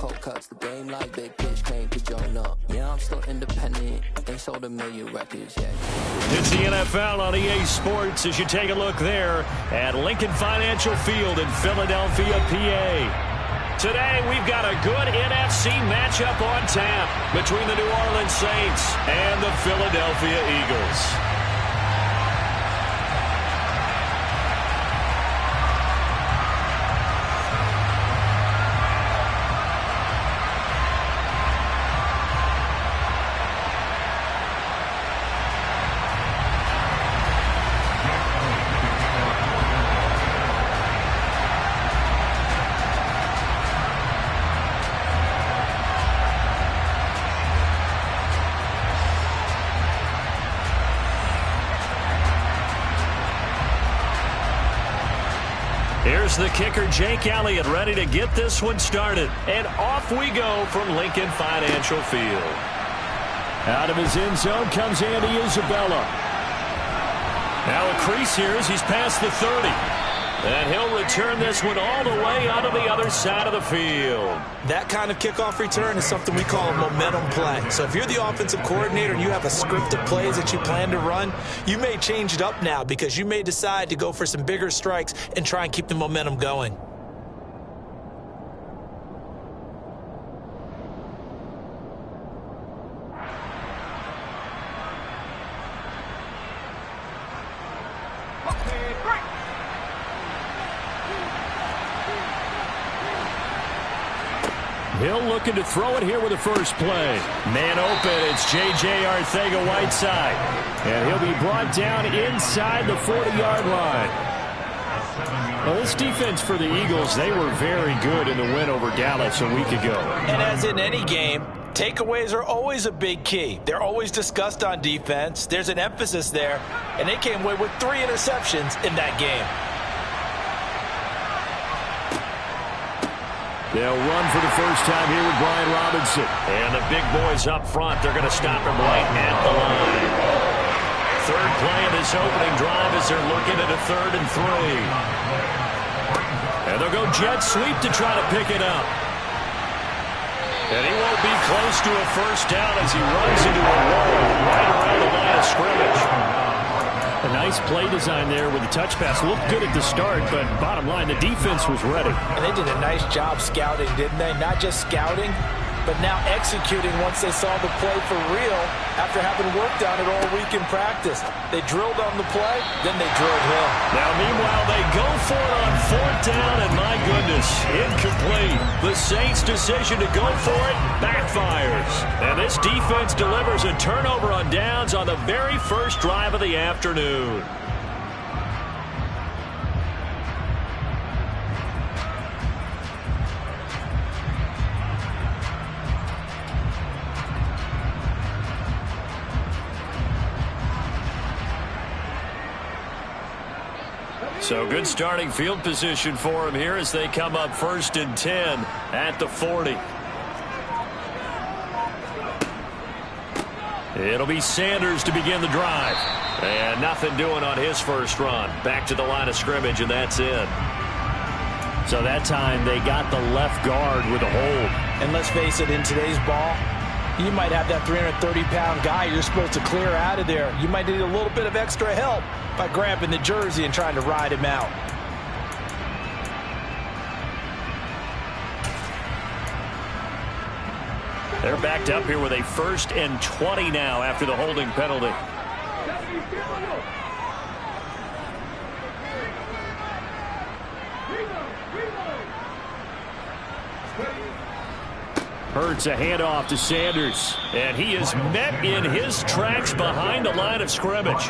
cold cuts, the game like big pitch came to join up. Yeah, I'm still independent. They sold 1 million records, yeah. It's the NFL on EA Sports as you take a look there at Lincoln Financial Field in Philadelphia, PA. Today, we've got a good NFC matchup on tap between the New Orleans Saints and the Philadelphia Eagles. Here's the kicker, Jake Elliott, ready to get this one started. And off we go from Lincoln Financial Field. Out of his end zone comes Andy Isabella. Now a crease here as he's past the 30. And he'll return this one all the way out of the other side of the field. That kind of kickoff return is something we call a momentum play. So if you're the offensive coordinator and you have a script of plays that you plan to run, you may change it up now because you may decide to go for some bigger strikes and try and keep the momentum going. Hill looking to throw it here with the first play. Man open, it's J.J. Arcega-Whiteside. And he'll be brought down inside the 40-yard line. Well, this defense for the Eagles, they were very good in the win over Dallas a week ago. And as in any game, takeaways are always a big key. They're always discussed on defense. There's an emphasis there, and they came away with 3 interceptions in that game. They'll run for the first time here with Brian Robinson. And the big boys up front, they're going to stop him right at the line. Third play of this opening drive as they're looking at a 3rd and 3. And they'll go jet sweep to try to pick it up. And he won't be close to a first down as he runs into a wall right around the line of scrimmage. A nice play design there with the touch pass. Looked good at the start, but bottom line, the defense was ready. And they did a nice job scouting, didn't they? Not just scouting, but now executing once they saw the play for real after having worked on it all week in practice. They drilled on the play, then they drilled him. Now, meanwhile, they go for it on 4th down, and my goodness, incomplete. The Saints' decision to go for it backfires. And this defense delivers a turnover on downs on the very first drive of the afternoon. So good starting field position for him here as they come up 1st and 10 at the 40. It'll be Sanders to begin the drive. And nothing doing on his first run. Back to the line of scrimmage, and that's it. So that time they got the left guard with a hold. And let's face it, in today's ball, you might have that 330-pound guy you're supposed to clear out of there. You might need a little bit of extra help by grabbing the jersey and trying to ride him out. They're backed up here with a 1st and 20 now after the holding penalty. Hurts a handoff to Sanders. And he is met in his tracks behind the line of scrimmage.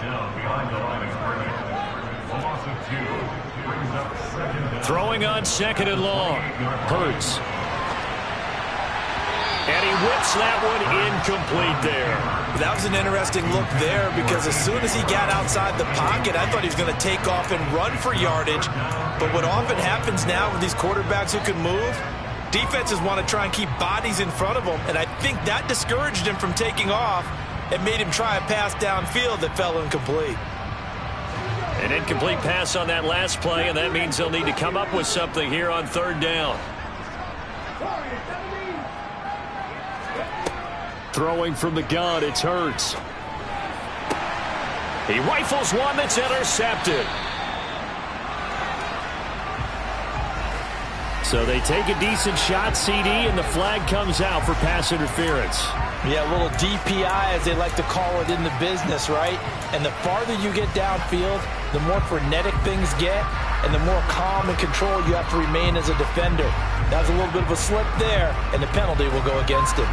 Throwing on 2nd and long. Hurts. And he whips that one incomplete there. That was an interesting look there because as soon as he got outside the pocket, I thought he was going to take off and run for yardage. But what often happens now with these quarterbacks who can move, defenses want to try and keep bodies in front of them, and I think that discouraged him from taking off and made him try a pass downfield that fell incomplete. An incomplete pass on that last play, and that means they'll need to come up with something here on 3rd down. Throwing from the gun, it's Hurts. He rifles one that's intercepted. So they take a decent shot, CD, and the flag comes out for pass interference. Yeah, a little DPI, as they like to call it in the business, right? And the farther you get downfield, the more frenetic things get, and the more calm and control you have to remain as a defender. That was a little bit of a slip there, and the penalty will go against him.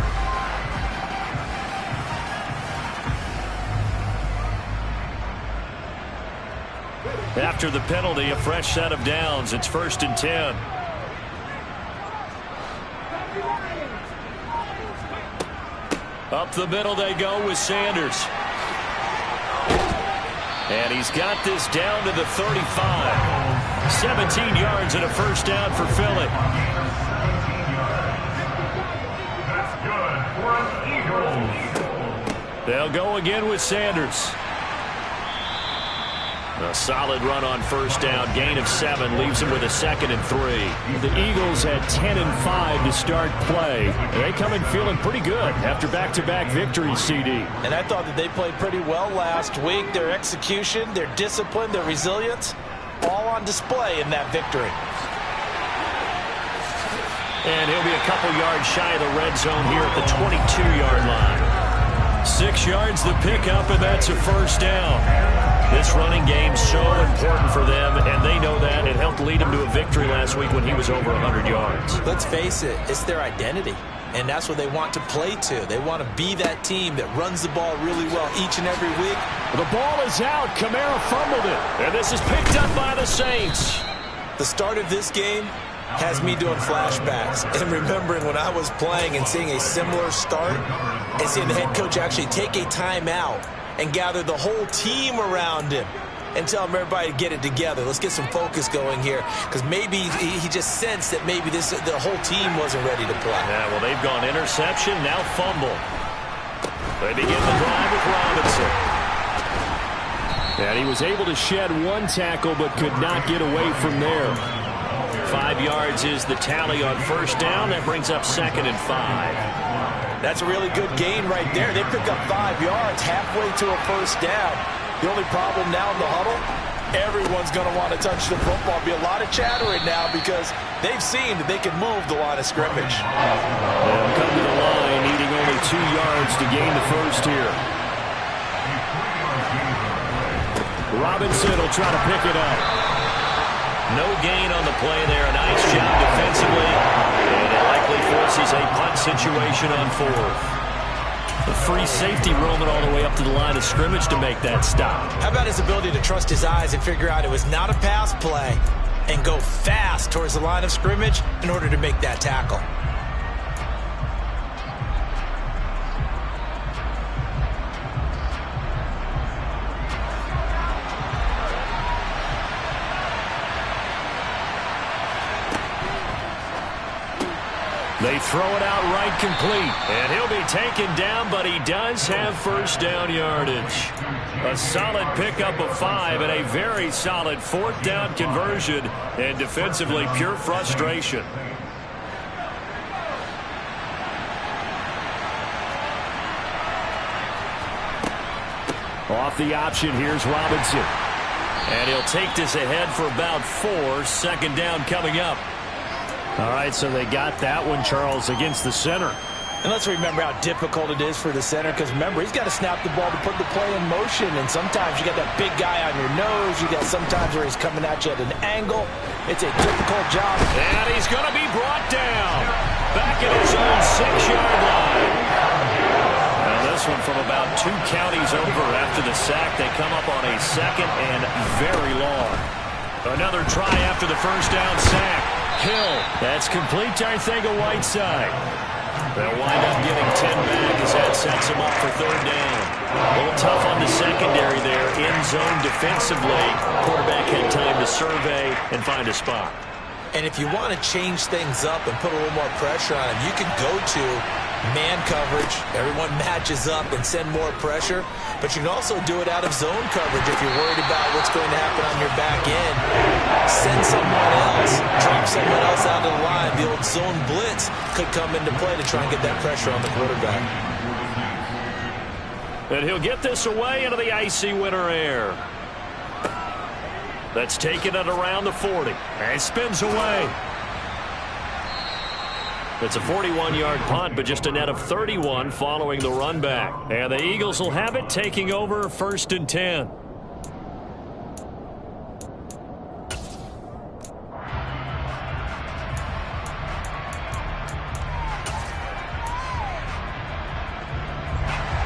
After the penalty, a fresh set of downs. It's 1st and 10. Up the middle they go with Sanders. And he's got this down to the 35. 17 yards and a first down for Philly. They'll go again with Sanders. A solid run on first down. Gain of 7 leaves him with a 2nd and 3. The Eagles had 10 and 5 to start play. They come in feeling pretty good after back-to-back victories, CD. And I thought that they played pretty well last week. Their execution, their discipline, their resilience, all on display in that victory. And he'll be a couple yards shy of the red zone here at the 22-yard line. 6 yards the pickup, and that's a first down. This running game so important for them, and they know that. It helped lead them to a victory last week when he was over 100 yards. Let's face it, it's their identity, and that's what they want to play to. They want to be that team that runs the ball really well each and every week. The ball is out. Kamara fumbled it, and this is picked up by the Saints. The start of this game has me doing flashbacks and remembering when I was playing and seeing a similar start and seeing the head coach actually take a timeout and gather the whole team around him and tell him everybody to get it together. Let's get some focus going here, because maybe he just sensed that maybe the whole team wasn't ready to play. Yeah, well, they've gone interception, now fumble. They begin the drive with Robinson. And he was able to shed 1 tackle but could not get away from there. 5 yards is the tally on first down. That brings up 2nd and 5. That's a really good gain right there. They pick up 5 yards halfway to a first down. The only problem now in the huddle, everyone's going to want to touch the football. Be a lot of chattering now because they've seen that they can move the line of scrimmage. They'll come to the line, needing only 2 yards to gain the first here. Robinson will try to pick it up. No gain on the play there. A nice job defensively. And it likely forces a punt situation on 4th. The free safety roaming all the way up to the line of scrimmage to make that stop. How about his ability to trust his eyes and figure out it was not a pass play and go fast towards the line of scrimmage in order to make that tackle? They throw it out right complete. And he'll be taken down, but he does have first down yardage. A solid pickup of 5 and a very solid 4th down conversion. And defensively, pure frustration. Off the option, here's Robinson. And he'll take this ahead for about 4. 2nd down coming up. All right, so they got that one, Charles, against the center. And let's remember how difficult it is for the center, because remember, he's got to snap the ball to put the play in motion, and sometimes you got that big guy on your nose. You got sometimes where he's coming at you at an angle. It's a difficult job. And he's going to be brought down back at his own 6-yard line. Now this one from about 2 counties over after the sack. They come up on a 2nd and very long. Another try after the first down sack. Hill, that's complete to Arcega-Whiteside. They'll wind up getting 10 back as that sets them up for 3rd down. A little tough on the secondary there. In zone defensively. Quarterback had time to survey and find a spot. And if you want to change things up and put a little more pressure on him, you can go to Man coverage, everyone matches up and send more pressure, but you can also do it out of zone coverage if you're worried about what's going to happen on your back end. Send someone else, drop someone else out of the line. The old zone blitz could come into play to try and get that pressure on the quarterback. And he'll get this away into the icy winter air. That's taken it around the 40. And spins away. It's a 41-yard punt, but just a net of 31 following the run back. And the Eagles will have it, taking over 1st and 10.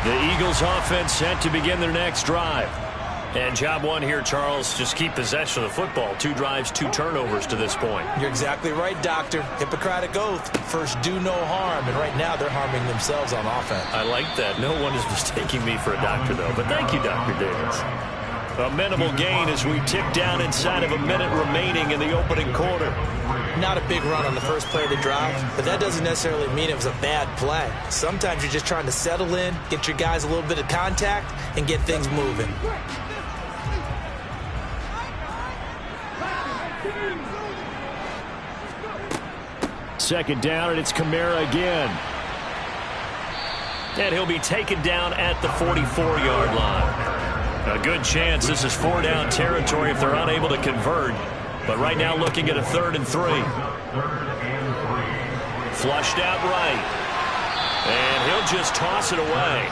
The Eagles offense set to begin their next drive. And job one here, Charles, just keep possession of the football. 2 drives, 2 turnovers to this point. You're exactly right, Doctor. Hippocratic oath. First, do no harm. And right now, they're harming themselves on offense. I like that. No one is mistaking me for a doctor, though. But thank you, Dr. Davis. A minimal gain as we tick down inside of a minute remaining in the opening quarter. Not a big run on the first play of the drive, but that doesn't necessarily mean it was a bad play. Sometimes you're just trying to settle in, get your guys a little bit of contact, and get things moving. Second down, and it's Kamara again. And he'll be taken down at the 44-yard line. A good chance this is 4-down territory if they're unable to convert. But right now looking at a 3rd and 3. Flushed out right. And he'll just toss it away.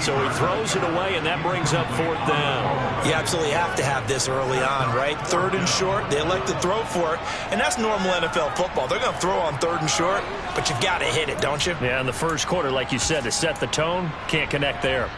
So he throws it away, and that brings up 4th down. You absolutely have to have this early on, right? 3rd and short, they elect to throw for it, and that's normal NFL football. They're going to throw on 3rd and short, but you've got to hit it, don't you? Yeah, in the first quarter, like you said, to set the tone, can't connect there.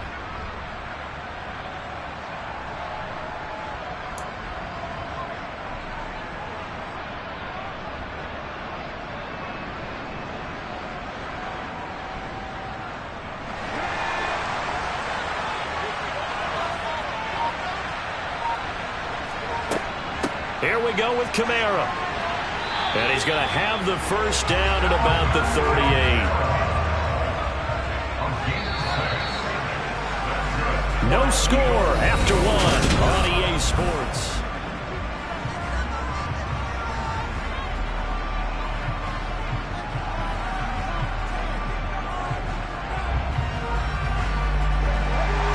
Here we go with Kamara. And he's going to have the first down at about the 38. No score after 1 on EA Sports.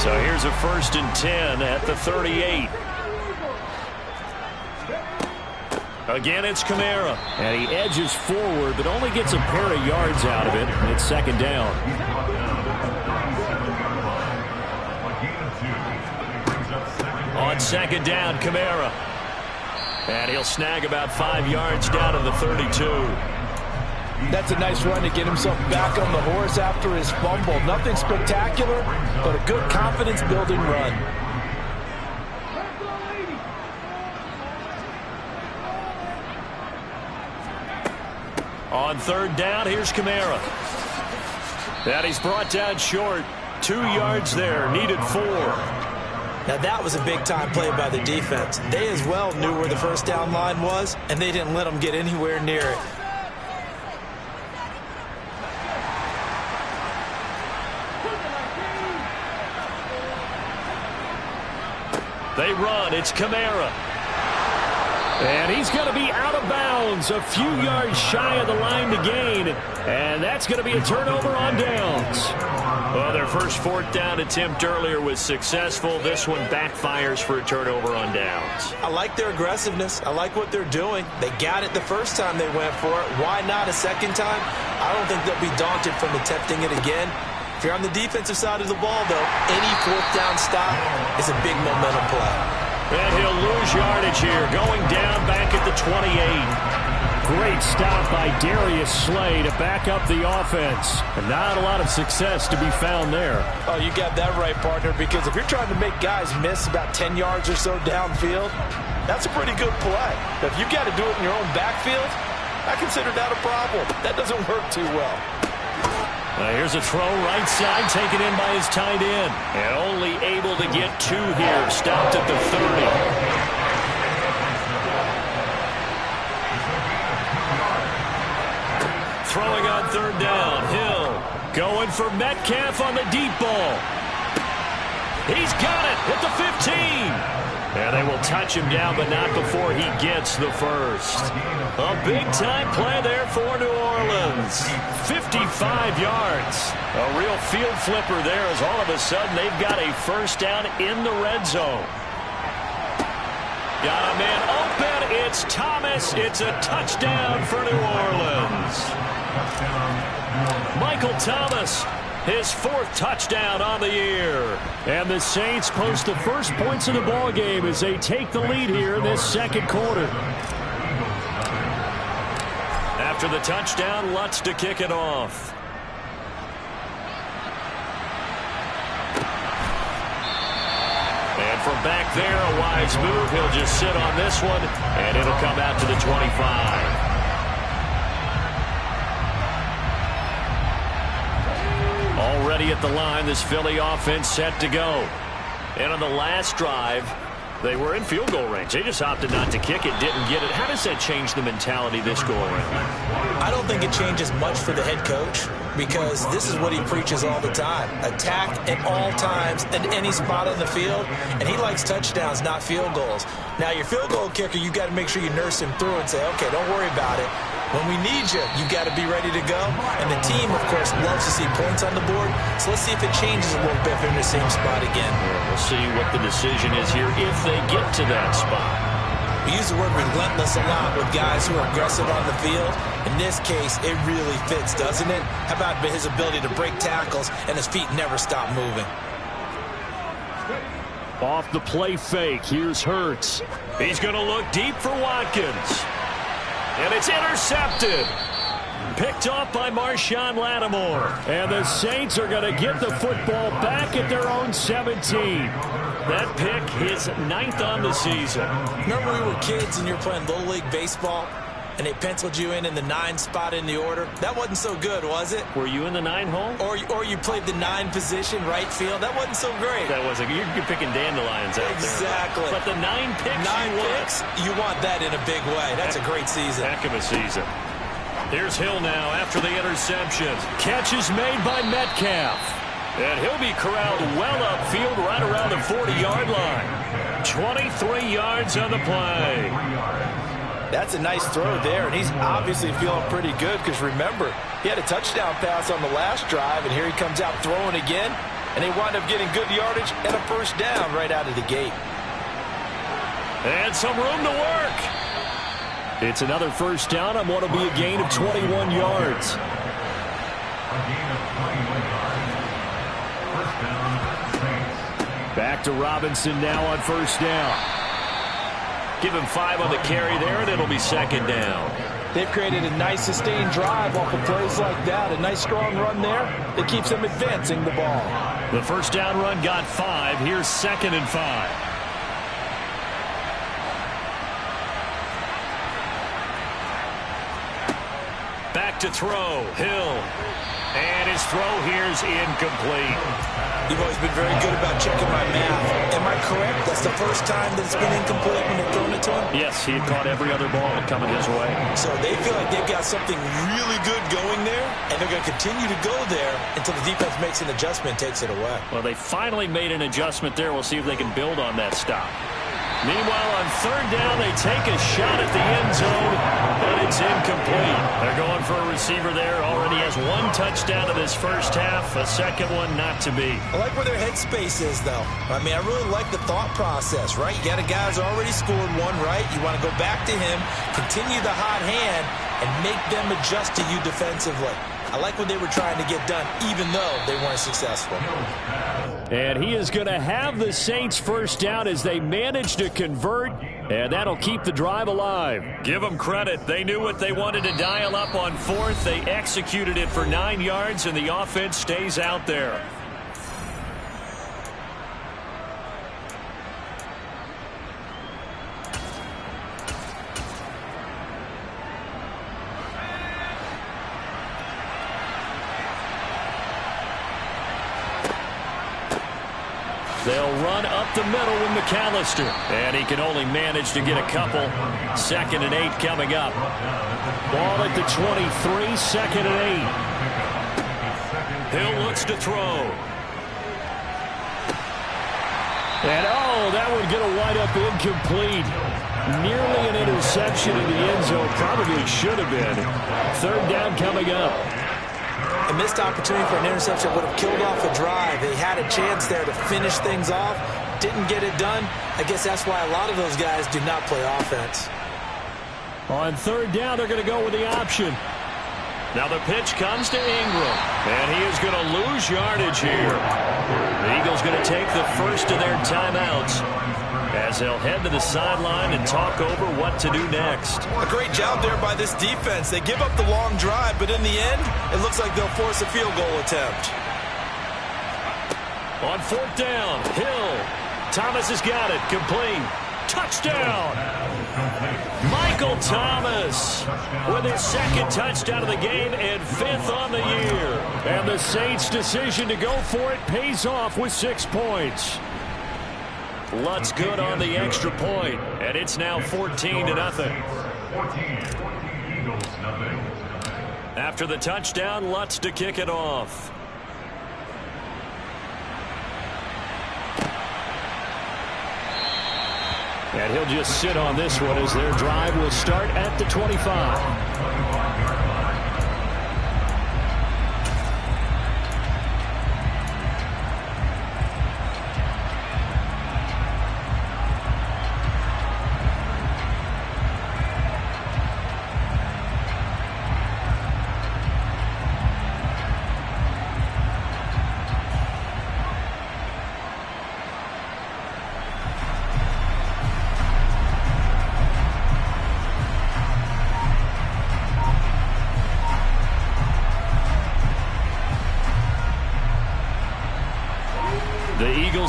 So here's a 1st and 10 at the 38. Again, it's Kamara. And he edges forward, but only gets a pair of yards out of it. And it's 2nd down. On 2nd down, Kamara. And he'll snag about 5 yards down to the 32. That's a nice run to get himself back on the horse after his fumble. Nothing spectacular, but a good confidence-building run. On 3rd down, here's Kamara. And he's brought down short. 2 yards there, needed 4. Now that was a big-time play by the defense. They as well knew where the 1st down line was, and they didn't let them get anywhere near it. They run. It's Kamara. And he's going to be out of bounds, a few yards shy of the line to gain. And that's going to be a turnover on downs. Well, their first 4th down attempt earlier was successful. This one backfires for a turnover on downs. I like their aggressiveness. I like what they're doing. They got it the first time they went for it. Why not a second time? I don't think they'll be daunted from attempting it again. If you're on the defensive side of the ball, though, any 4th down stop is a big momentum play. And he'll lose yardage here, going down back at the 28. Great stop by Darius Slay to back up the offense. And not a lot of success to be found there. Oh, you got that right, partner, because if you're trying to make guys miss about 10 yards or so downfield, that's a pretty good play. But if you got to do it in your own backfield, I consider that a problem. That doesn't work too well. Here's a throw right side taken in by his tight end. And only able to get 2 here. Stopped at the 30. throwing on third down. Hill going for Metcalf on the deep ball. He's got it at the 15. And they will touch him down, but not before he gets the first. A big-time play there for New Orleans. 55 yards. A real field flipper there as all of a sudden they've got a first down in the red zone. Got a man open. It's Thomas. It's a touchdown for New Orleans. Michael Thomas, his 4th touchdown on the year. And the Saints post the first points of the ball game as they take the lead here in this second quarter. After the touchdown, Lutz to kick it off. And from back there, a wise move. He'll just sit on this one, and it'll come out to the 25. Already at the line, this Philly offense set to go. And on the last drive, they were in field goal range. They just opted not to kick it, didn't get it. How does that change the mentality this go around? I don't think it changes much for the head coach because this is what he preaches all the time. Attack at all times at any spot on the field, and he likes touchdowns, not field goals. Now, your field goal kicker, you got to make sure you nurse him through and say, okay, don't worry about it. When we need you, you got to be ready to go. And the team, of course, loves to see points on the board. So let's see if it changes a little bit if they're in the same spot again. We'll see what the decision is here if they get to that spot. We use the word relentless a lot with guys who are aggressive on the field. In this case, it really fits, doesn't it? How about his ability to break tackles and his feet never stop moving? Off the play fake, here's Hurts. He's going to look deep for Watkins. And it's intercepted. Picked off by Marshawn Lattimore. And the Saints are going to get the football back at their own 17. That pick his 9th on the season. Remember when we were kids and you were playing Little League Baseball and they penciled you in the 9 spot in the order? That wasn't so good, was it? Were you in the 9 hole? Or you played the 9 position, right field? That wasn't so great. That wasn't. You're picking dandelions out exactly. there. But the 9 picks, 9 picks, you want that in a big way. That's a great season. Heck of a season. Here's Hill now after the interception. Catch is made by Metcalf. And he'll be corralled well upfield right around the 40-yard line. 23 yards on the play. That's a nice throw there, and he's obviously feeling pretty good because, remember, he had a touchdown pass on the last drive, and here he comes out throwing again, and they wind up getting good yardage and a first down right out of the gate. And some room to work. It's another first down on what will be a gain of 21 yards. Back to Robinson now on first down. Give him 5 on the carry there, and it'll be second down. They've created a nice sustained drive off of plays like that. A nice strong run there that keeps them advancing the ball. The first down run got 5. Here's 2nd and 5. Back to throw. Hill. And his throw here is incomplete. You've always been very good about checking my math. Am I correct? That's the first time that it's been incomplete when they've thrown it to him? Yes, he had caught every other ball coming his way. So they feel like they've got something really good going there, and they're going to continue to go there until the defense makes an adjustment and takes it away. Well, they finally made an adjustment there. We'll see if they can build on that stop. Meanwhile, on third down, they take a shot at the end zone, but it's incomplete. They're going for a receiver there. Already has 1 touchdown in this first half. A second one not to be. I like where their headspace is, though. I mean, I really like the thought process, right? You got a guy who's already scored 1, right? You want to go back to him, continue the hot hand, and make them adjust to you defensively. I like what they were trying to get done, even though they weren't successful. And he is going to have the Saints first down as they manage to convert, and that'll keep the drive alive. Give them credit. They knew what they wanted to dial up on 4th. They executed it for 9 yards, and the offense stays out there. They'll run up the middle with McAllister. And he can only manage to get a couple. 2nd and 8 coming up. Ball at the 23, 2nd and 8. Hill looks to throw. And that would get a wide up incomplete. Nearly an interception in the end zone. Probably should have been. 3rd down coming up. A missed opportunity for an interception would have killed off a drive. They had a chance there to finish things off. Didn't get it done. I guess that's why a lot of those guys do not play offense. On 3rd down, they're going to go with the option. Now the pitch comes to Ingram. And he is going to lose yardage here. The Eagles going to take the first of their timeouts as they'll head to the sideline and talk over what to do next. A great job there by this defense. They give up the long drive, but in the end, it looks like they'll force a field goal attempt. On 4th down, Hill. Thomas has got it. Complete. Touchdown. Michael Thomas with his 2nd touchdown of the game and 5th on the year. And the Saints' decision to go for it pays off with 6 points. Lutz good on the extra point, and it's now 14-0. After the touchdown, Lutz to kick it off. And he'll just sit on this one as their drive will start at the 25.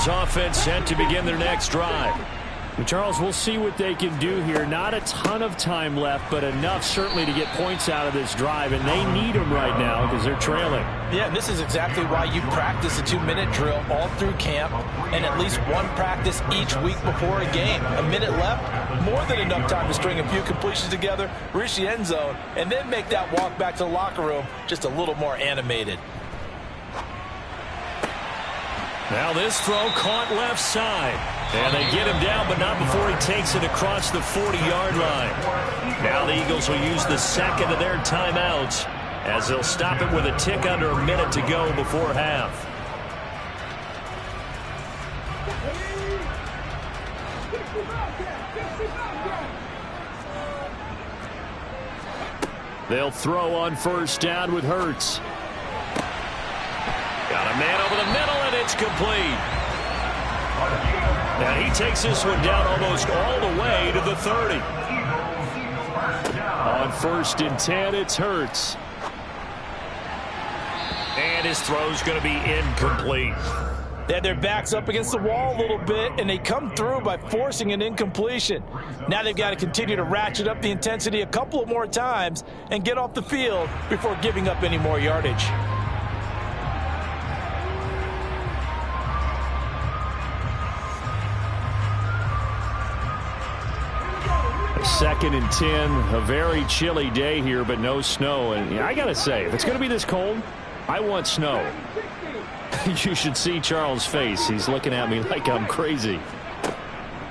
Offense set to begin their next drive. And Charles, we'll see what they can do here. Not a ton of time left, but enough certainly to get points out of this drive, and they need them right now because they're trailing. Yeah, and this is exactly why you practice a 2-minute drill all through camp and at least one practice each week before a game. A minute left, more than enough time to string a few completions together, reach the end zone, and then make that walk back to the locker room just a little more animated. Now this throw caught left side. And they get him down, but not before he takes it across the 40-yard line. Now the Eagles will use the 2nd of their timeouts as they'll stop it with a tick under a minute to go before half. They'll throw on 1st down with Hurts. Got a man over the middle, and it's complete. And he takes this one down almost all the way to the 30. On 1st and 10, it's Hurts. And his throw's going to be incomplete. They had their backs up against the wall a little bit, and they come through by forcing an incompletion. Now they've got to continue to ratchet up the intensity a couple of more times and get off the field before giving up any more yardage. 2nd and 10, a very chilly day here, but no snow. And I got to say, if it's going to be this cold, I want snow. You should see Charles' face. He's looking at me like I'm crazy.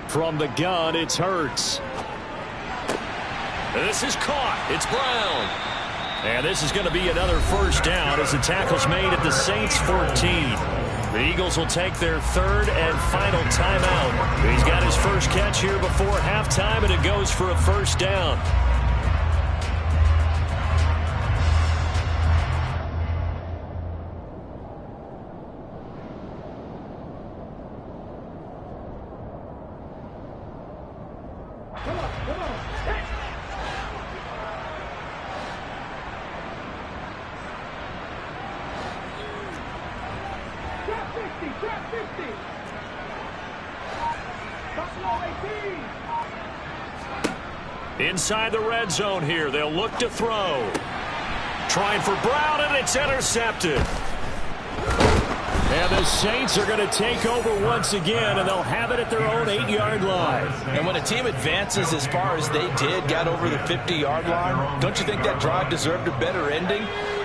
From the gun, it's Hurts. This is caught. It's Brown. And this is going to be another 1st down as the tackle's made at the Saints 14. The Eagles will take their 3rd and final timeout. He's got his first catch here before halftime, and it goes for a 1st down. Inside the red zone here, they'll look to throw. Trying for Brown, and it's intercepted. And the Saints are going to take over once again, and they'll have it at their own 8-yard line. And when a team advances as far as they did, got over the 50-yard line, don't you think that drive deserved a better ending?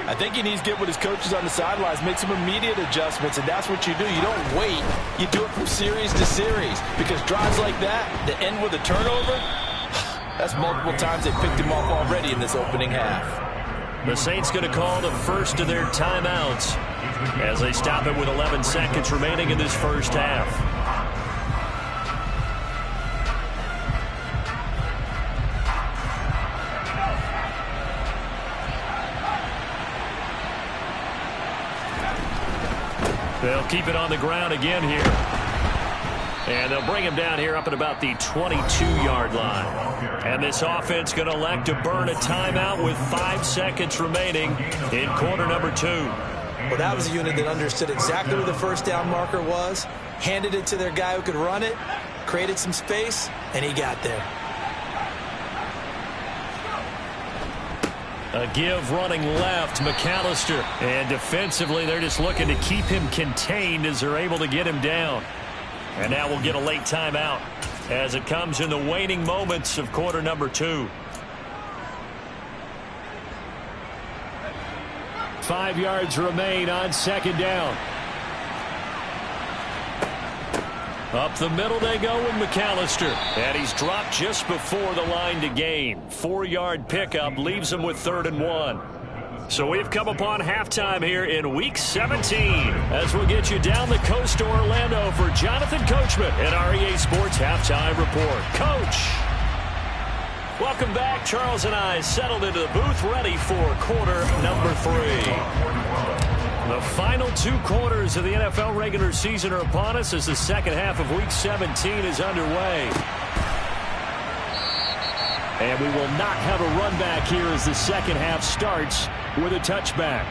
I think he needs to get with his coaches on the sidelines, make some immediate adjustments, and that's what you do. You don't wait. You do it from series to series, because drives like that end with a turnover, that's multiple times they picked him off already in this opening half. The Saints going to call the first of their timeouts as they stop it with 11 seconds remaining in this first half. They'll keep it on the ground again here. And they'll bring him down here up at about the 22-yard line. And this offense going to elect to burn a timeout with 5 seconds remaining in quarter number 2. Well, that was a unit that understood exactly where the first down marker was, handed it to their guy who could run it, created some space, and he got there. A give running left, McAllister. And defensively, they're just looking to keep him contained as they're able to get him down. And now we'll get a late timeout as it comes in the waning moments of quarter number 2. 5 yards remain on second down. Up the middle they go with McAllister. And he's dropped just before the line to gain. 4-yard pickup leaves him with 3rd and 1. So we've come upon halftime here in Week 17 as we'll get you down the coast to Orlando for Jonathan Coachman at REA Sports Halftime Report. Coach! Welcome back. Charles and I settled into the booth ready for quarter number 3. The final 2 quarters of the NFL regular season are upon us as the second half of Week 17 is underway. And we will not have a run back here as the second half starts with a touchback.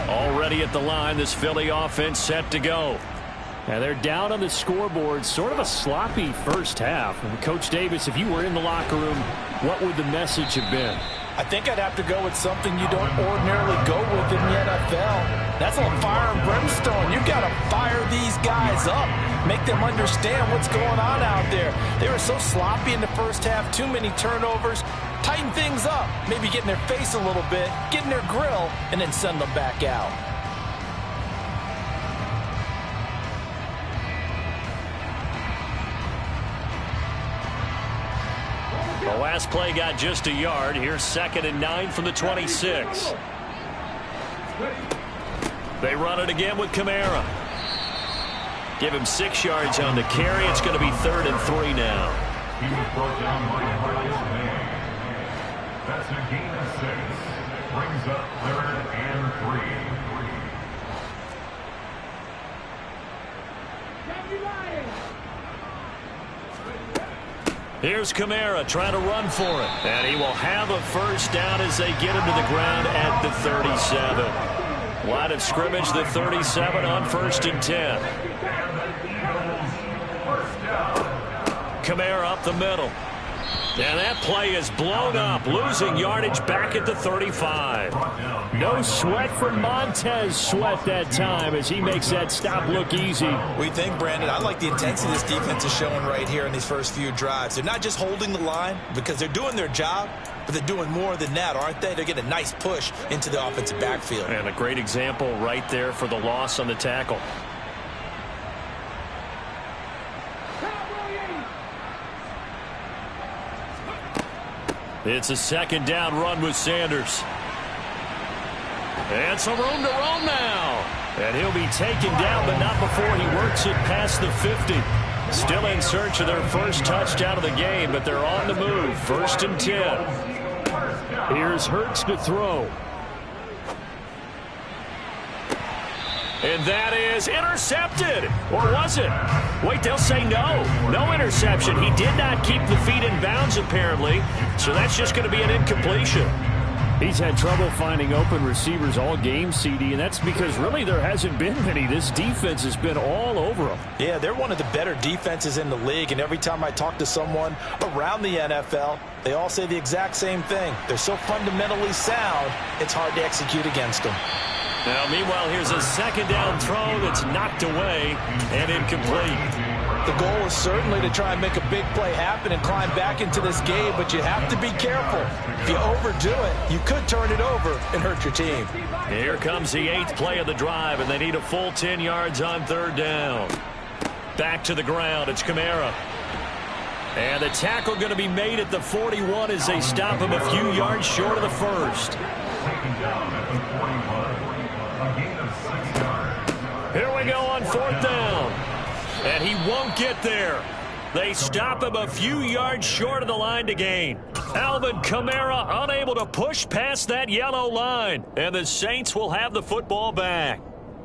Already at the line, this Philly offense set to go. And they're down on the scoreboard. Sort of a sloppy first half. And Coach Davis, if you were in the locker room, what would the message have been? I think I'd have to go with something you don't ordinarily go with in the NFL. That's on fire and brimstone. You've got to fire these guys up. Make them understand what's going on out there. They were so sloppy in the first half. Too many turnovers. Tighten things up. Maybe get in their face a little bit. Get in their grill. And then send them back out. The last play got just a yard. Here's 2nd and 9 from the 26. They run it again with Kamara. Give him 6 yards on the carry. It's going to be 3rd and 3 now. He was brought down by man. That's a gain of 6. Brings up 3rd and 3. Here's Kamara trying to run for it. And he will have a first down as they get him to the ground at the 37. Line of scrimmage, the 37 on 1st and 10. Kamara up the middle. And that play is blown up, losing yardage back at the 35. No sweat from Montez Sweat that time as he makes that stop look easy. We think, Brandon, I like the intensity this defense is showing right here in these first few drives. They're not just holding the line because they're doing their job, but they're doing more than that, aren't they? They're getting a nice push into the offensive backfield. And a great example right there for the loss on the tackle. It's a 2nd down run with Sanders. And some room to roam now. And he'll be taken down, but not before he works it past the 50. Still in search of their first touchdown of the game, but they're on the move. 1st and 10. Here's Hurts to throw. And that is intercepted. Or was it? Wait, they'll say no. No interception. He did not keep the feet in bounds, apparently. So that's just going to be an incompletion. He's had trouble finding open receivers all game, CD, and that's because really there hasn't been many. This defense has been all over him. Yeah, they're one of the better defenses in the league, and every time I talk to someone around the NFL, they all say the exact same thing. They're so fundamentally sound, it's hard to execute against them. Now, meanwhile, here's a second down throw that's knocked away and incomplete. The goal is certainly to try and make a big play happen and climb back into this game, but you have to be careful. If you overdo it, you could turn it over and hurt your team. Here comes the 8th play of the drive, and they need a full 10 yards on third down. Back to the ground. It's Kamara. And the tackle going to be made at the 41 as they stop him a few yards short of the first. Here we go on fourth down. And he won't get there. They stop him a few yards short of the line to gain. Alvin Kamara unable to push past that yellow line. And the Saints will have the football back.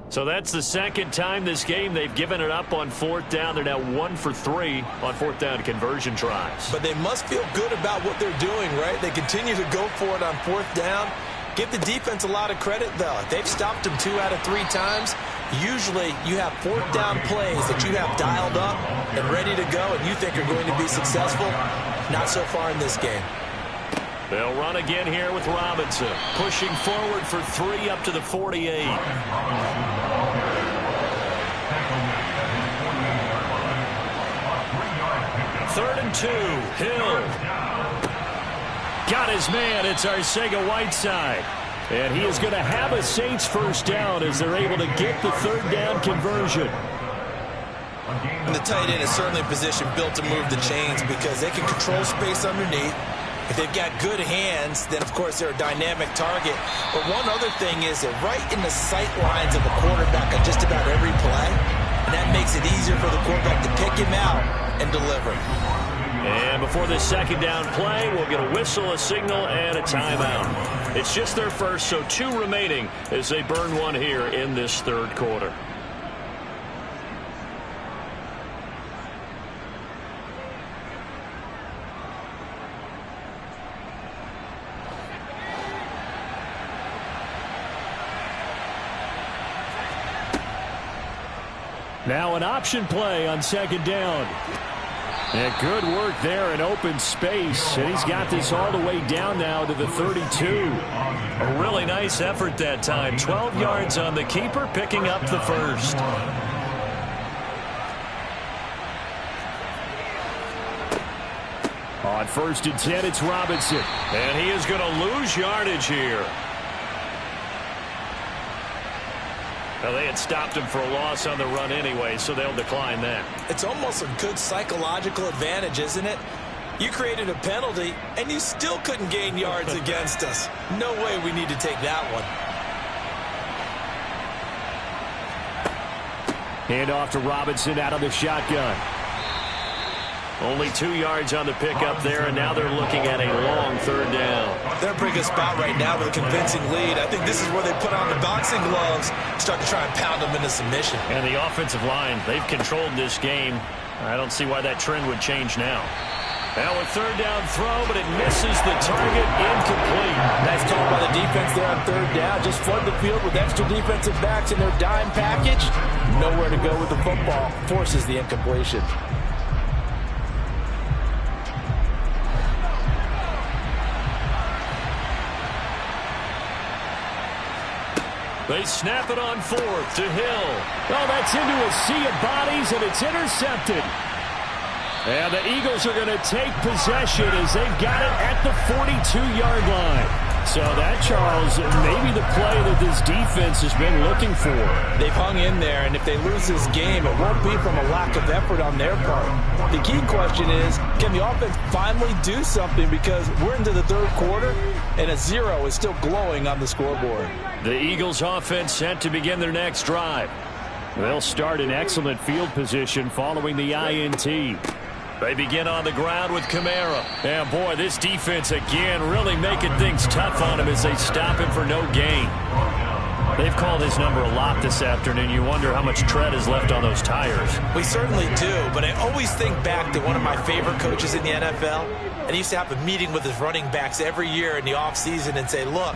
So that's the second time this game they've given it up on fourth down. They're now 1 for 3 on fourth down conversion tries. But they must feel good about what they're doing, right? They continue to go for it on fourth down. Give the defense a lot of credit, though. They've stopped them 2 out of 3 times. Usually you have fourth down plays that you have dialed up and ready to go and you think are going to be successful. Not so far in this game. They'll run again here with Robinson. Pushing forward for 3 up to the 48. Third and 2. Hill. Got his man. It's Arcega-Whiteside. And he is going to have a Saints first down as they're able to get the third down conversion. And the tight end is certainly a position built to move the chains because they can control space underneath. If they've got good hands, then, of course, they're a dynamic target. But one other thing is they're right in the sight lines of a quarterback on just about every play. And that makes it easier for the quarterback to pick him out and deliver. And before this second down play, we'll get a whistle, a signal, and a timeout. It's just their first, so 2 remaining as they burn 1 here in this third quarter. Now an option play on second down. And good work there in open space. And he's got this all the way down now to the 32. A really nice effort that time. 12 yards on the keeper, picking up the first. On first and 10, it's Robinson. And he is going to lose yardage here. Well, they had stopped him for a loss on the run anyway, so they'll decline that. It's almost a good psychological advantage, isn't it? You created a penalty, and you still couldn't gain yards against us. No way we need to take that one. Hand off to Robinson out of the shotgun. Only 2 yards on the pickup there, and now they're looking at a long third down. They're in a pretty good spot right now with a convincing lead. I think this is where they put on the boxing gloves, start to try and pound them into submission. And the offensive line, they've controlled this game. I don't see why that trend would change now. Now a third down throw, but it misses the target, incomplete. Nice call by the defense there on third down. Just flood the field with extra defensive backs in their dime package. Nowhere to go with the football. Forces the incompletion. They snap it on fourth to Hill. Oh, that's into a sea of bodies, and it's intercepted. And the Eagles are going to take possession as they've got it at the 42-yard line. So that, Charles, maybe the play that this defense has been looking for. They've hung in there, and if they lose this game, it won't be from a lack of effort on their part. The key question is, can the offense finally do something? Because we're into the third quarter, and a 0 is still glowing on the scoreboard. The Eagles offense set to begin their next drive. They'll start in excellent field position following the INT. They begin on the ground with Kamara. And, boy, this defense again really making things tough on him as they stop him for no gain. They've called his number a lot this afternoon. You wonder how much tread is left on those tires. We certainly do, but I always think back to one of my favorite coaches in the NFL, and he used to have a meeting with his running backs every year in the offseason and say, look,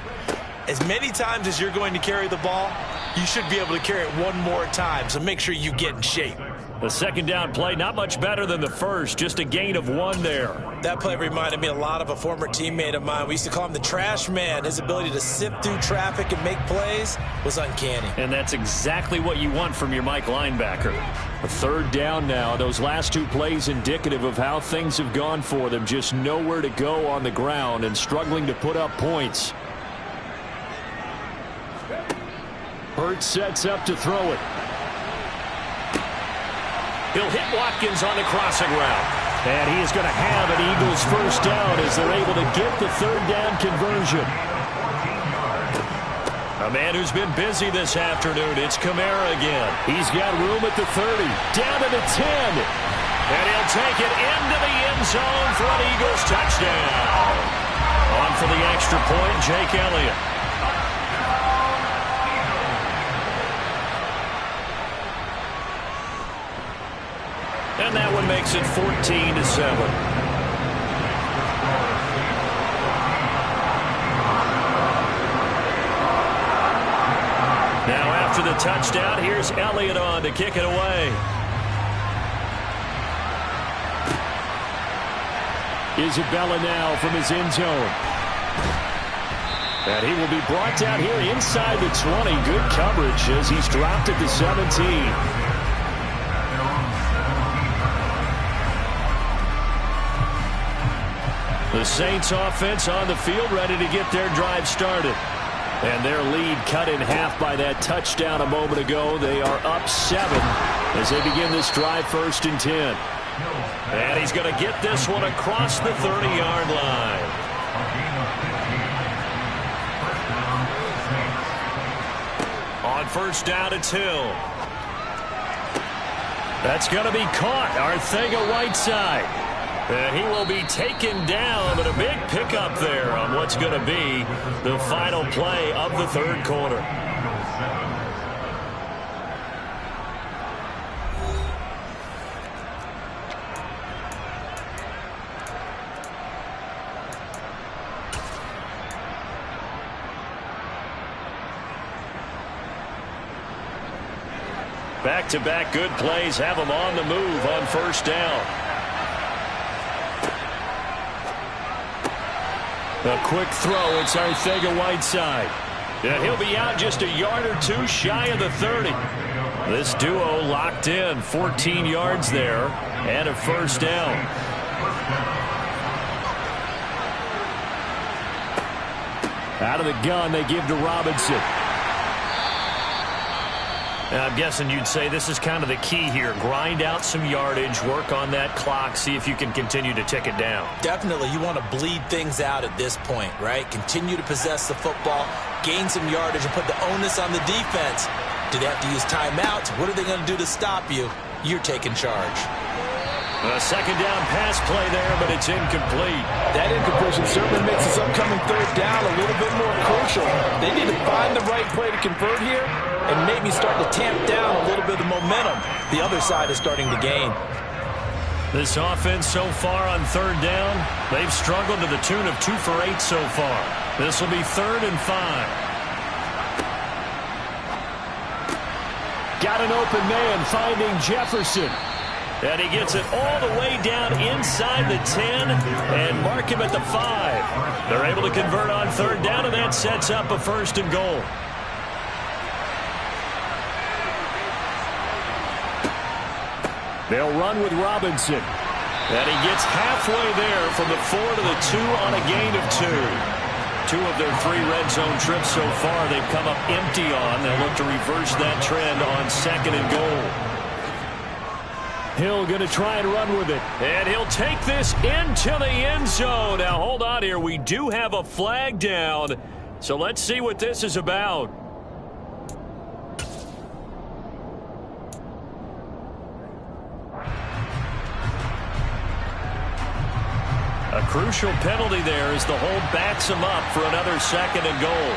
as many times as you're going to carry the ball, you should be able to carry it one more time, so make sure you get in shape. The second down play, not much better than the first, just a gain of 1 there. That play reminded me a lot of a former teammate of mine. We used to call him the trash man. His ability to sift through traffic and make plays was uncanny. And that's exactly what you want from your Mike linebacker. A third down now. Those last 2 plays indicative of how things have gone for them. Just nowhere to go on the ground and struggling to put up points. Hurts sets up to throw it. He'll hit Watkins on the crossing route. And he is going to have an Eagles first down as they're able to get the third down conversion. A man who's been busy this afternoon. It's Kamara again. He's got room at the 30. Down to the 10. And he'll take it into the end zone for an Eagles touchdown. On for the extra point, Jake Elliott. And that one makes it 14-7. Now after the touchdown, here's Elliott on to kick it away. Isabella now from his end zone. And he will be brought down here inside the 20. Good coverage as he's dropped at the 17. The Saints offense on the field ready to get their drive started. And their lead cut in half by that touchdown a moment ago. They are up 7 as they begin this drive 1st and 10. And he's going to get this one across the 30-yard line. On first down, it's Hill. That's going to be caught. Arcega-Whiteside. And he will be taken down, but a big pickup there on what's going to be the final play of the third quarter. Back-to-back good plays have them on the move on first down. A quick throw. It's Arcega-Whiteside. And he'll be out just a yard or 2 shy of the 30. This duo locked in. 14 yards there and a first down. Out of the gun, they give to Robinson. I'm guessing you'd say this is kind of the key here. Grind out some yardage, work on that clock, see if you can continue to tick it down. Definitely. You want to bleed things out at this point, right? Continue to possess the football, gain some yardage, and put the onus on the defense. Do they have to use timeouts? What are they going to do to stop you? You're taking charge. A second down pass play there, but it's incomplete. That incompletion certainly makes this upcoming third down a little bit more crucial. They need to find the right play to convert here and maybe start to tamp down a little bit of momentum. The other side is starting to gain. This offense so far on third down, they've struggled to the tune of 2 for 8 so far. This will be 3rd and 5. Got an open man finding Jefferson. And he gets it all the way down inside the 10 and mark him at the 5. They're able to convert on third down, and that sets up a 1st and goal. They'll run with Robinson. And he gets halfway there from the 4 to the 2 on a gain of 2. 2 of their 3 red zone trips so far they've come up empty on. They'll look to reverse that trend on 2nd and goal. Hill going to try and run with it. And he'll take this into the end zone. Now, hold on here. We do have a flag down. So let's see what this is about. A crucial penalty there as the hold backs him up for another 2nd and goal.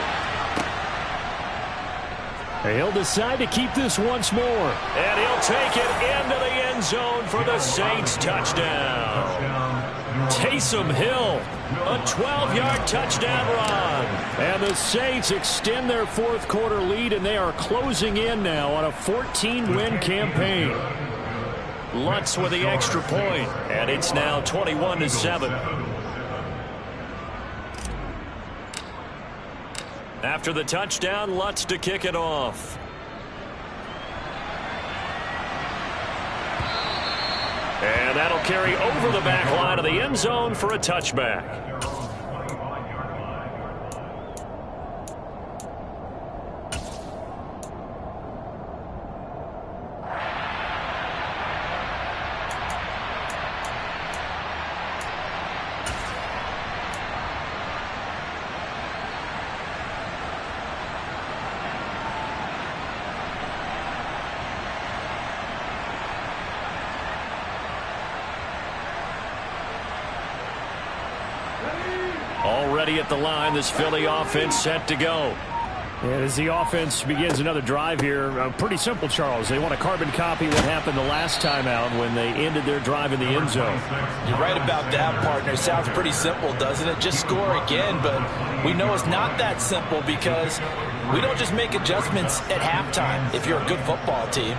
He'll decide to keep this once more. And he'll take it into the end zone for the Saints touchdown. Taysom Hill, a 12-yard touchdown run. And the Saints extend their fourth quarter lead, and they are closing in now on a 14-win campaign. Lutz with the extra point, and it's now 21-7. After the touchdown, Lutz to kick it off. And that'll carry over the back line of the end zone for a touchback. Already at the line, this Philly offense set to go. And as the offense begins another drive here, pretty simple, Charles. They want to carbon copy what happened the last time out when they ended their drive in the end zone. You're right about that, partner. Sounds pretty simple, doesn't it? Just score again, but we know it's not that simple because we don't just make adjustments at halftime if you're a good football team.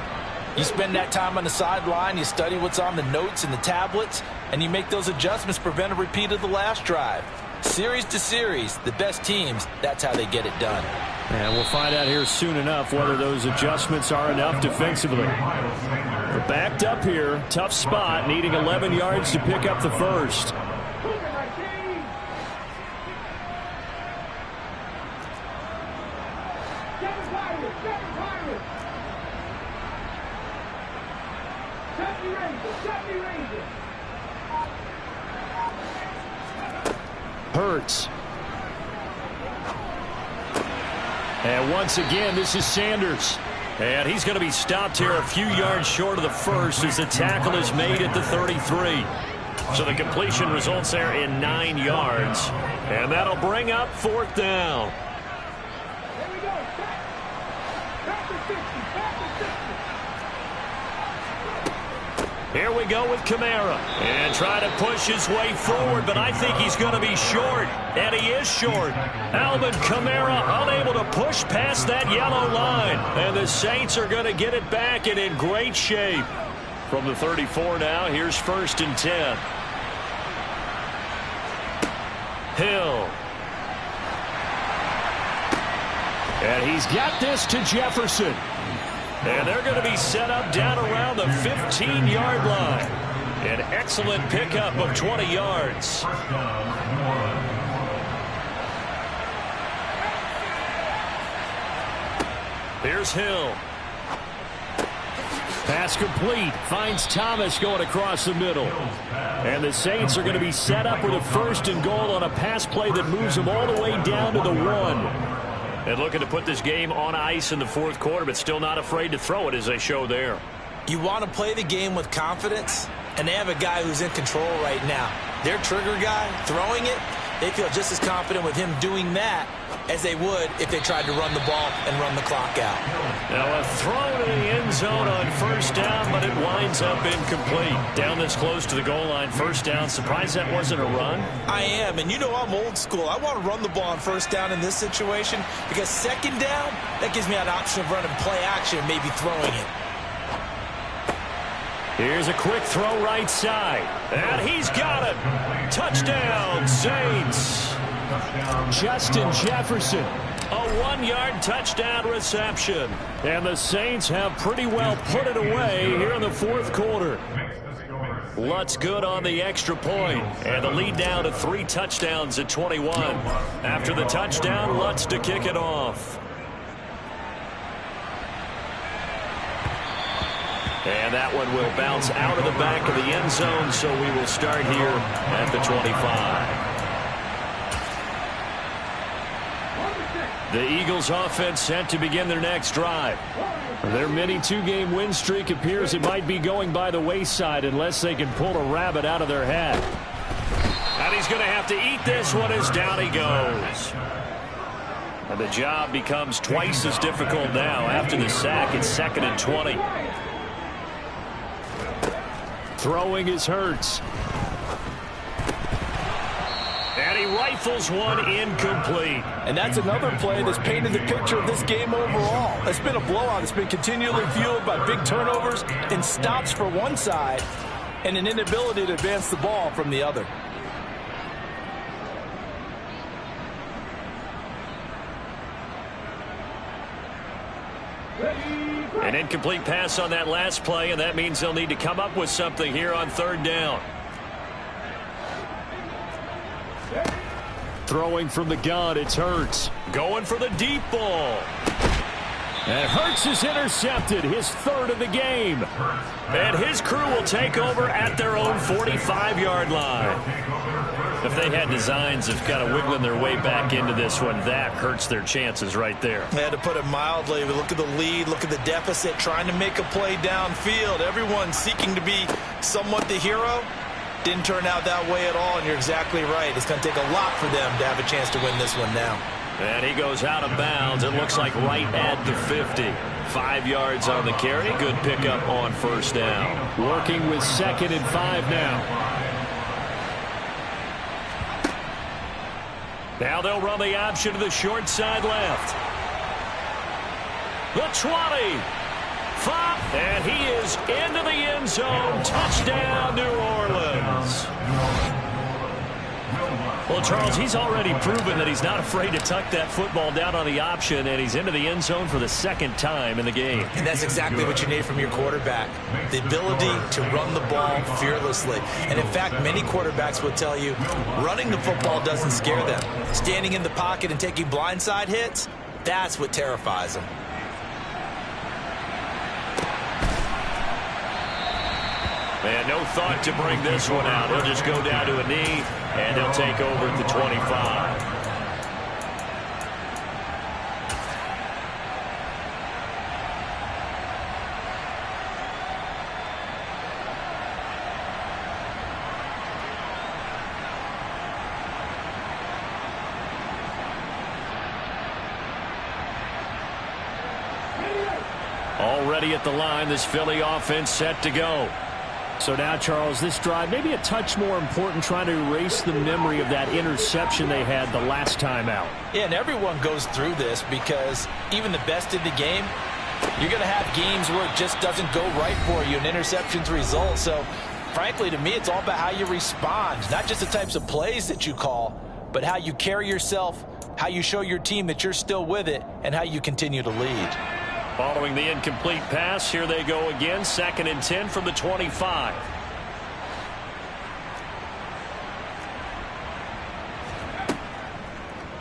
You spend that time on the sideline, you study what's on the notes and the tablets, and you make those adjustments to prevent a repeat of the last drive. Series to series, the best teams, that's how they get it done. And we'll find out here soon enough whether those adjustments are enough defensively. They're backed up here, tough spot, needing 11 yards to pick up the first. Hurts. And once again, this is Sanders. And he's going to be stopped here a few yards short of the first as the tackle is made at the 33. So the completion results there in 9 yards. And that'll bring up fourth down. Here we go with Kamara. And try to push his way forward, but I think he's going to be short. And he is short. Alvin Kamara unable to push past that yellow line. And the Saints are going to get it back and in great shape. From the 34 now, here's 1st and 10. Hill. And he's got this to Jefferson. And they're going to be set up down around the 15-yard line. An excellent pickup of 20 yards. Here's Hill. Pass complete. Finds Thomas going across the middle. And the Saints are going to be set up with a 1st and goal on a pass play that moves them all the way down to the 1. And looking to put this game on ice in the fourth quarter, but still not afraid to throw it as they show there. You want to play the game with confidence, and they have a guy who's in control right now. Their trigger guy, throwing it, they feel just as confident with him doing that as they would if they tried to run the ball and run the clock out. Now a throw to the end zone on 1st down, but it winds up incomplete. Down this close to the goal line, 1st down. Surprised that wasn't a run? I am, and you know I'm old school. I want to run the ball on 1st down in this situation because 2nd down, that gives me an option of running play action and maybe throwing it. Here's a quick throw right side. And he's got it. Touchdown, Saints. Justin Jefferson. A 1-yard touchdown reception. And the Saints have pretty well put it away here in the fourth quarter. Lutz good on the extra point. And the lead down to 3 touchdowns at 21. After the touchdown, Lutz to kick it off. And that one will bounce out of the back of the end zone, so we will start here at the 25. The Eagles offense set to begin their next drive. Their mini 2-game win streak appears it might be going by the wayside unless they can pull a rabbit out of their hat. And he's going to have to eat this one as down he goes. And the job becomes twice as difficult now. After the sack, it's 2nd and 20. Throwing is Hurts. And he rifles one incomplete. And that's another play that's painted the picture of this game overall. It's been a blowout. It's been continually fueled by big turnovers and stops for one side and an inability to advance the ball from the other. An incomplete pass on that last play, and that means they'll need to come up with something here on 3rd down. Throwing from the gun, it's Hurts. Going for the deep ball. And Hurts is intercepted, his 3rd of the game. And his crew will take over at their own 45-yard line. If they had designs of kind of wiggling their way back into this one, that hurts their chances right there. They had to put it mildly. Look at the lead, look at the deficit, trying to make a play downfield. Everyone seeking to be somewhat the hero. Didn't turn out that way at all, and you're exactly right. It's going to take a lot for them to have a chance to win this one now. And he goes out of bounds. It looks like right at the 50. 5 yards on the carry. Good pickup on 1st down. Working with 2nd and 5 now. Now they'll run the option to the short side left. The 20. 5. And he is into the end zone. Touchdown, New Orleans. Well, Charles, he's already proven that he's not afraid to tuck that football down on the option, and he's into the end zone for the 2nd time in the game. And that's exactly what you need from your quarterback, the ability to run the ball fearlessly. And, in fact, many quarterbacks will tell you running the football doesn't scare them. Standing in the pocket and taking blindside hits, that's what terrifies them. And no thought to bring this one out. He'll just go down to a knee, and he'll take over at the 25. Already at the line, this Philly offense set to go. So now, Charles, this drive maybe a touch more important, trying to erase the memory of that interception they had the last time out. Yeah, and everyone goes through this because even the best in the game, you're going to have games where it just doesn't go right for you, and interceptions result. So, frankly, to me, it's all about how you respond, not just the types of plays that you call, but how you carry yourself, how you show your team that you're still with it, and how you continue to lead. Following the incomplete pass, here they go again, 2nd and 10 from the 25.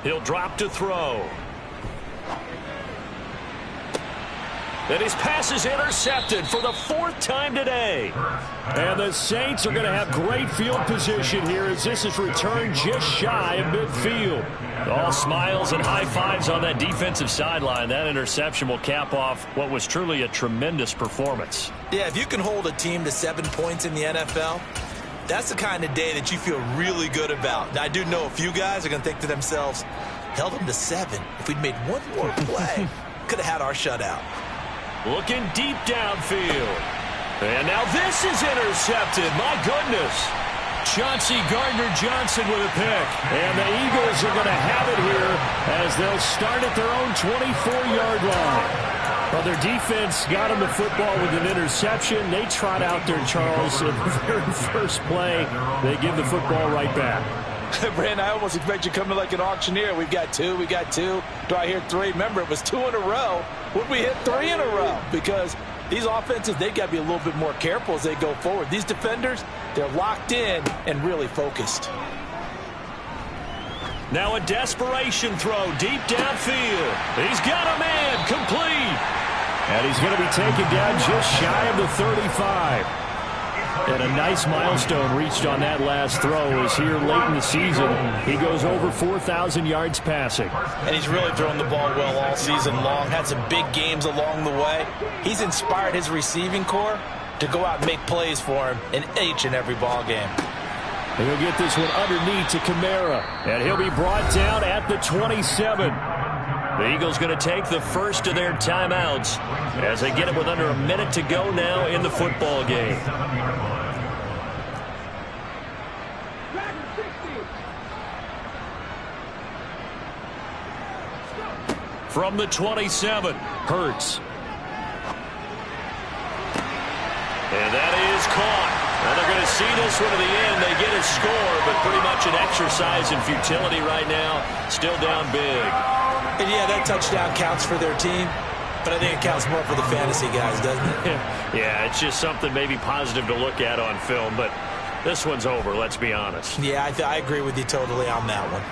He'll drop to throw. And his pass is intercepted for the 4th time today. And the Saints are going to have great field position here as this is returned just shy of midfield. All smiles and high fives on that defensive sideline. That interception will cap off what was truly a tremendous performance. Yeah, if you can hold a team to 7 points in the NFL, that's the kind of day that you feel really good about. Now, I do know a few guys are going to think to themselves, held them to 7. If we'd made one more play, could have had our shutout. Looking deep downfield. And now this is intercepted. My goodness. Chauncey Gardner-Johnson with a pick. And the Eagles are going to have it here as they'll start at their own 24-yard line. Well, their defense got them the football with an interception. They trot out there, Charles, in the very first play. They give the football right back. Brandon, I almost expect you coming like an auctioneer. We've got 2, we got 2. Do I hear 3? Remember, it was 2 in a row. Would we hit 3 in a row? Because these offenses, they got to be a little bit more careful as they go forward. These defenders, they're locked in and really focused. Now a desperation throw deep downfield. He's got a man complete. And he's going to be taken down just shy of the 35. And a nice milestone reached on that last throw as here late in the season, he goes over 4,000 yards passing. And he's really thrown the ball well all season long, had some big games along the way. He's inspired his receiving corps to go out and make plays for him in each and every ball game. And he'll get this one underneath to Kamara. And he'll be brought down at the 27. The Eagles going to take the first of their timeouts as they get it with under a minute to go now in the football game. From the 27, Hurts. And that is caught. Well, they're going to see this one to the end. They get a score, but pretty much an exercise in futility right now. Still down big. And yeah, that touchdown counts for their team, but I think it counts more for the fantasy guys, doesn't it? Yeah, it's just something maybe positive to look at on film, but this one's over, let's be honest. Yeah, I agree with you totally on that one.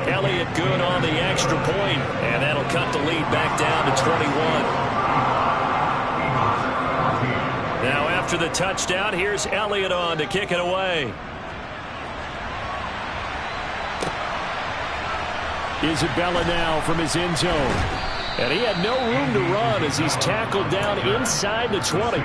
Elliott good on the extra point, and that'll cut the lead back down to 21. Now after the touchdown, here's Elliott on to kick it away. Isabella now from his end zone. And he had no room to run as he's tackled down inside the 20.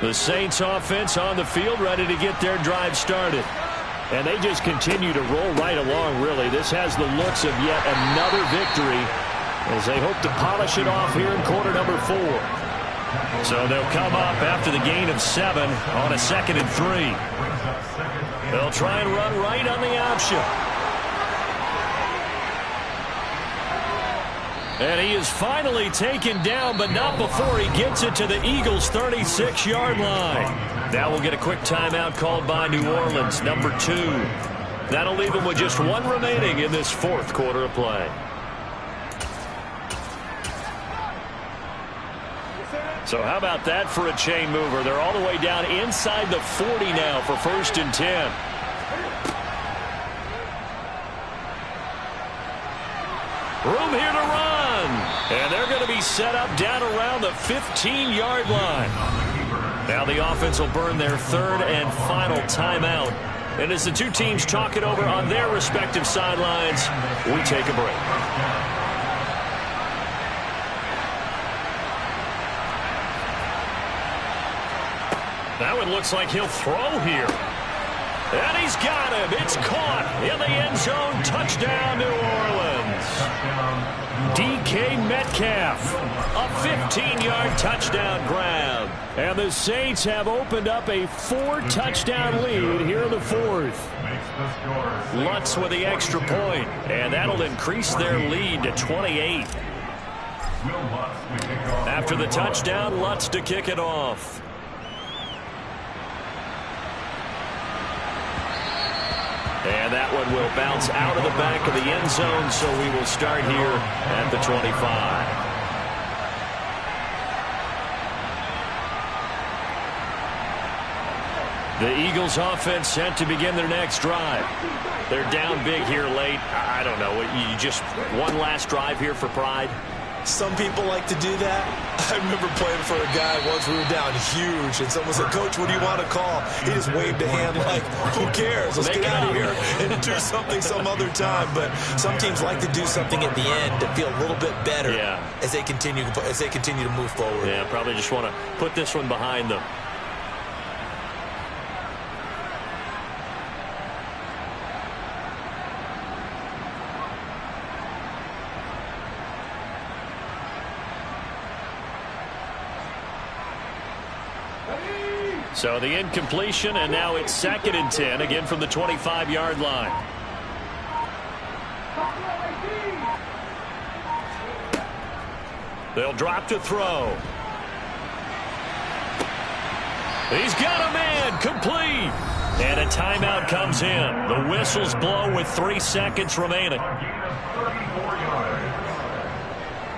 The Saints offense on the field ready to get their drive started. And they just continue to roll right along, really. This has the looks of yet another victory as they hope to polish it off here in quarter number 4. So they'll come up after the gain of 7 on a 2nd and 3. They'll try and run right on the option. And he is finally taken down, but not before he gets it to the Eagles' 36-yard line. Now we'll get a quick timeout called by New Orleans, number 2. That'll leave them with just 1 remaining in this 4th quarter of play. So how about that for a chain mover? They're all the way down inside the 40 now for 1st and 10. Room here to run. And they're going to be set up down around the 15-yard line. Now the offense will burn their 3rd and final timeout. And as the two teams talk it over on their respective sidelines, we take a break. That one looks like he'll throw here. And he's got him. It's caught in the end zone. Touchdown, New Orleans. DK Metcalf, a 15-yard touchdown grab. And the Saints have opened up a 4-touchdown lead here in the 4th. Lutz with the extra point, and that'll increase their lead to 28. After the touchdown, Lutz to kick it off. And that one will bounce out of the back of the end zone, so we will start here at the 25. The Eagles offense set to begin their next drive. They're down big here late. I don't know. You just one last drive here for pride? Some people like to do that. I remember playing for a guy once. We were down huge, and someone said, "Coach, what do you want to call?" He just waved a hand like, "Who cares? Let's get out of here and do something some other time." But some teams like to do something at the end to feel a little bit better as they continue to move forward. Yeah, probably just want to put this one behind them. So the incompletion, and now it's 2nd and 10, again from the 25-yard line. They'll drop to throw. He's got a man, complete. And a timeout comes in. The whistles blow with 3 seconds remaining.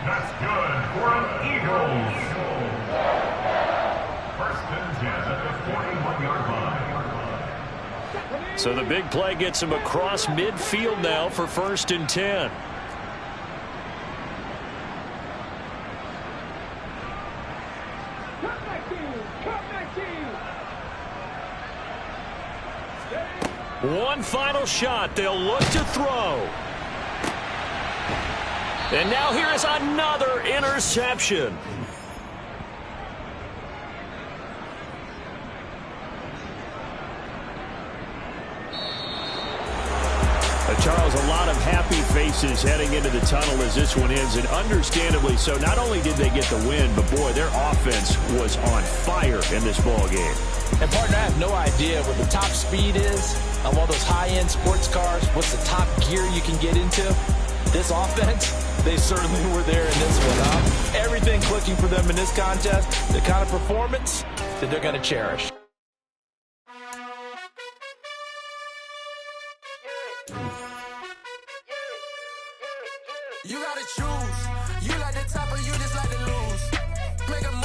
That's good for an Eagles. 1st and 10 at the 41-yard line. So the big play gets him across midfield now for 1st and 10. One final shot. They'll look to throw. And now here is another interception. Charles, a lot of happy faces heading into the tunnel as this one ends, and understandably so. Not only did they get the win, but, boy, their offense was on fire in this ball game. And, partner, I have no idea what the top speed is on one of those high-end sports cars. What's the top gear you can get into? This offense, they certainly were there in this one, huh? Everything clicking for them in this contest, the kind of performance that they're going to cherish. You gotta choose. You like the top or you just like to lose. Make a